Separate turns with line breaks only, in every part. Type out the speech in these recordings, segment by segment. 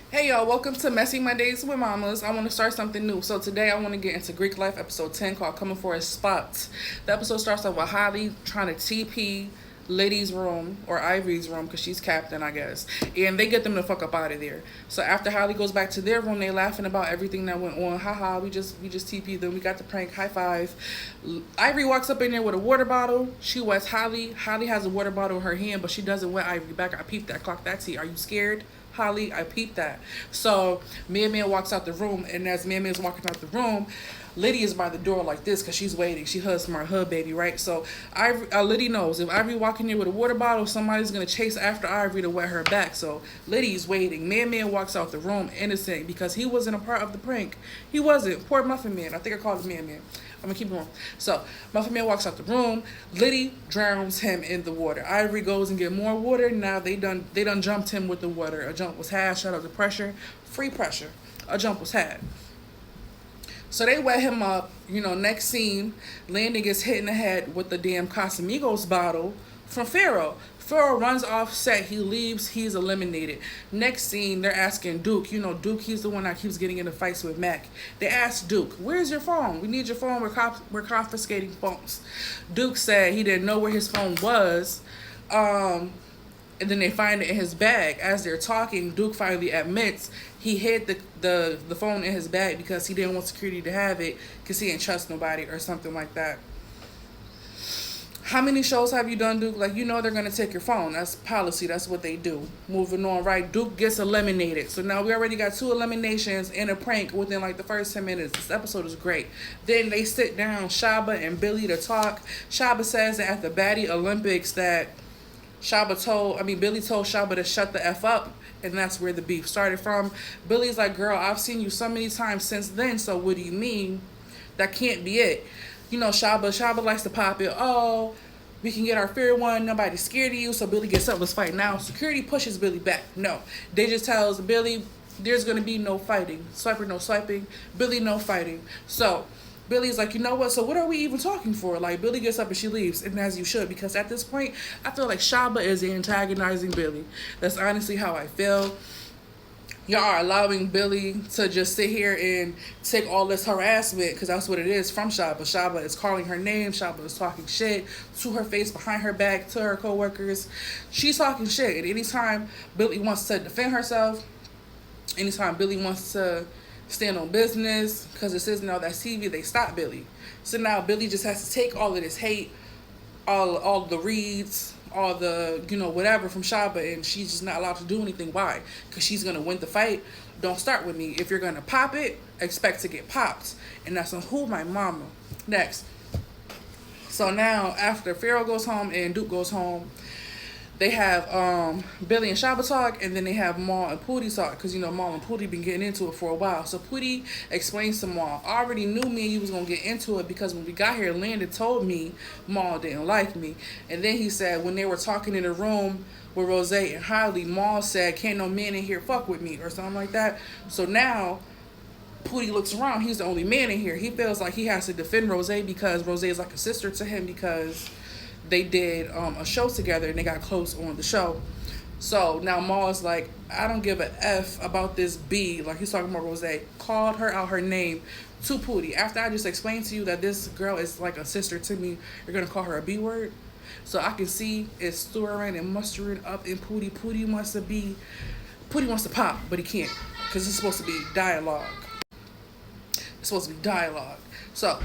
Hey y'all, welcome to Messy Mondays with Mamas. I want to start something new. So today I want to get into Greek life, episode 10, called Coming for a Spot. The episode starts off with Holly trying to TP Liddy's room, or Ivory's room, because she's captain, I guess. And they get them the fuck up out of there. So after Holly goes back to their room, they laughing about everything that went on. Haha, we just TP'd them. We got the prank. High five. Ivory walks up in there with a water bottle. She wets Holly. Holly has a water bottle in her hand, but she doesn't wet Ivory back. I peeped that. Clock that tea. Are you scared? Holly, I peeped that. So Man walks out the room, and as Man is walking out the room, Liddy is by the door like this because she's waiting. She hugs my hood baby, right? So Liddy knows if Ivory walking in with a water bottle, somebody's gonna chase after Ivory to wet her back. So Liddy's waiting. Man walks out the room innocent because he wasn't a part of the prank. He wasn't. Poor Muffin Man. I think I called him Man. I'm gonna keep going. So Muffin Man walks out the room. Liddy drowns him in the water. Ivory goes and get more water. Now they done jumped him with the water. A jump was had. Shut up the pressure. Free pressure. A jump was had. So they wet him up. Next scene, Landon gets hit in the head with the damn Casamigos bottle from Pharaoh. Pharaoh runs off set. He leaves. He's eliminated. Next scene, they're asking Duke. Duke, he's the one that keeps getting into fights with Mac. They ask Duke, where's your phone? We need your phone. We're confiscating phones. Duke said he didn't know where his phone was. And then they find it in his bag. As they're talking, Duke finally admits he hid the phone in his bag because he didn't want security to have it because he didn't trust nobody or something like that. How many shows have you done, Duke? Like, they're going to take your phone. That's policy. That's what they do. Moving on, right? Duke gets eliminated. So now we already got 2 eliminations and a prank within like the first 10 minutes. This episode is great. Then they sit down, Shaba and Billy, to talk. Shaba says that at the Baddie Olympics that Billy told Shaba to shut the F up, and that's where the beef started from. Billy's like, girl, I've seen you so many times since then, so what do you mean? That can't be it. Shaba likes to pop it. Oh, we can get our fair one. Nobody's scared of you, so Billy gets up. Let's fight now. Security pushes Billy back. No. They just tells Billy there's going to be no fighting. Swiper, no swiping. Billy, no fighting. So Billy's like, you know what? So what are we even talking for? Like, Billy gets up and she leaves, and as you should, because at this point, I feel like Shaba is antagonizing Billy. That's honestly how I feel. Y'all are allowing Billy to just sit here and take all this harassment, because that's what it is from Shaba. Shaba is calling her name. Shaba is talking shit to her face, behind her back, to her coworkers. She's talking shit. And anytime Billy wants to defend herself, anytime Billy wants to stand on business, because it says now that TV, they stop Billy. So now Billy just has to take all of this hate, all the reads, all the whatever from Shaba, and she's just not allowed to do anything. Why? Because she's gonna win the fight. Don't start with me. If you're gonna pop it, expect to get popped, and that's on Who My Mama. Next. So now after Pharaoh goes home and Duke goes home, they have Billy and Shaba talk, and then they have Maul and Pootie talk, because Maul and Pootie been getting into it for a while. So Pootie explains to Maul, I already knew me and you was gonna get into it, because when we got here, Landon told me Maul didn't like me. And then he said when they were talking in the room with Rose and Holly, Maul said, can't no man in here fuck with me, or something like that. So now Pootie looks around, he's the only man in here. He feels like he has to defend Rose, because Rose is like a sister to him, because they did a show together and they got close on the show. So now Maul is like, I don't give a F about this B. Like, he's talking about Rose. Called her out her name to Pootie. After I just explained to you that this girl is like a sister to me, you're going to call her a B word? So I can see it's stirring and mustering up in Pootie. Pootie wants to pop, but he can't, because it's supposed to be dialogue. It's supposed to be dialogue. So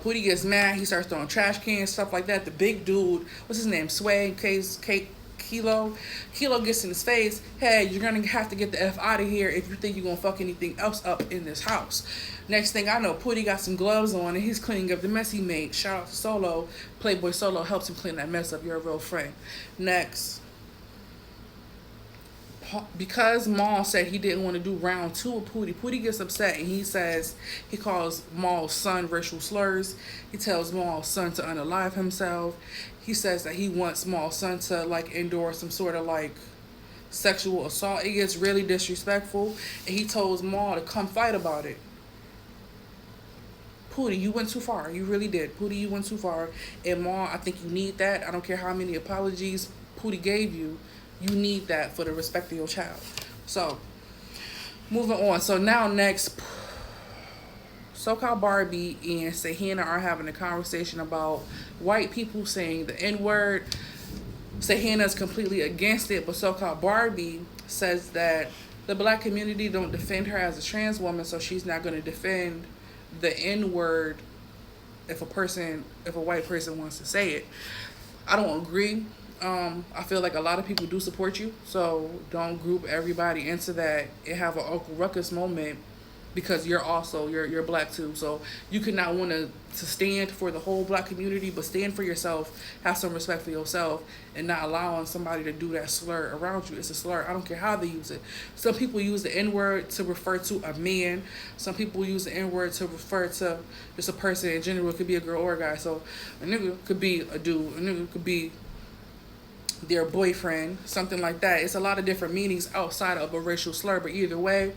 Pootie gets mad. He starts throwing trash cans, stuff like that. The big dude, what's his name? Sway, Kilo. Kilo gets in his face. Hey, you're going to have to get the F out of here if you think you're going to fuck anything else up in this house. Next thing I know, Pootie got some gloves on and he's cleaning up the mess he made. Shout out to Solo. Playboy Solo helps him clean that mess up. You're a real friend. Next. Because Maul said he didn't want to do round 2 of Pootie, Pootie gets upset and he calls Maul's son racial slurs. He tells Maul's son to unalive himself. He says that he wants Maul's son to like endure some sort of like sexual assault. It gets really disrespectful, and he told Maul to come fight about it. Pootie, you went too far. You really did. Pootie, you went too far. And Maul, I think you need that. I don't care how many apologies Pootie gave you. You need that for the respect of your child. So, moving on. So now next, so-called Barbie and Sahana are having a conversation about white people saying the N-word. Sahana is completely against it, but so-called Barbie says that the black community don't defend her as a trans woman, so she's not going to defend the N-word if a white person wants to say it. I don't agree. I feel like a lot of people do support you, so don't group everybody into that and have an Uncle Ruckus moment because you're black too. So you could not want to stand for the whole black community, but stand for yourself. Have some respect for yourself, and not allowing somebody to do that slur around you. It's a slur. I don't care how they use it. Some people use the N word to refer to a man. Some people use the N word to refer to just a person in general. It could be a girl or a guy. So a nigga could be a dude. A nigga could be their boyfriend, something like that. It's a lot of different meanings outside of a racial slur, but either way,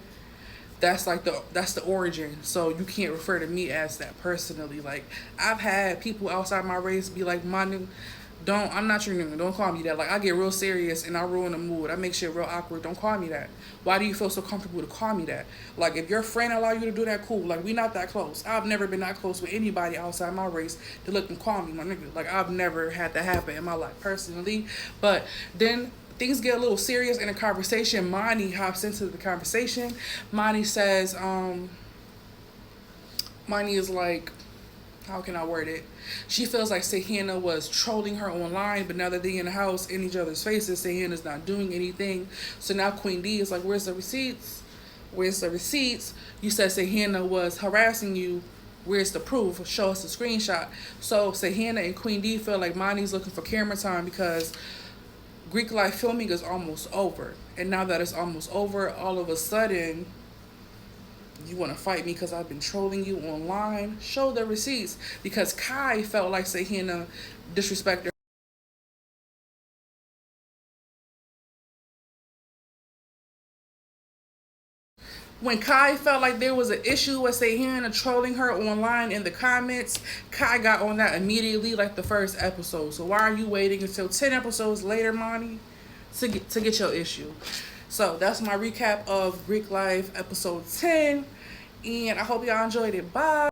that's the origin. So you can't refer to me as that personally. Like, I've had people outside my race be like, my nigga, I'm not your nigga, don't call me that. Like, I get real serious and I ruin the mood. I make shit real awkward. Don't call me that. Why do you feel so comfortable to call me that? Like, if your friend allow you to do that, cool. Like, we not that close. I've never been that close with anybody outside my race to look and call me my nigga. Like, I've never had that happen in my life personally. But then things get a little serious in a conversation. Monty hops into the conversation. Monty says, Monty is like, how can I word it? She feels like Sahana was trolling her online, but now that they in the house in each other's faces, Sahana's not doing anything. So now Queen D is like, where's the receipts? Where's the receipts? You said Sahana was harassing you. Where's the proof? Show us the screenshot. So Sahana and Queen D feel like Monty's looking for camera time because Greek life filming is almost over. And now that it's almost over, all of a sudden, you want to fight me because I've been trolling you online? Show the receipts. Because Kai felt like Sahana disrespected her. When Kai felt like there was an issue with Sahana trolling her online in the comments, Kai got on that immediately, like the first episode. So why are you waiting until 10 episodes later, Monty, to get your issue? So that's my recap of Greek Life episode 10. And I hope y'all enjoyed it. Bye.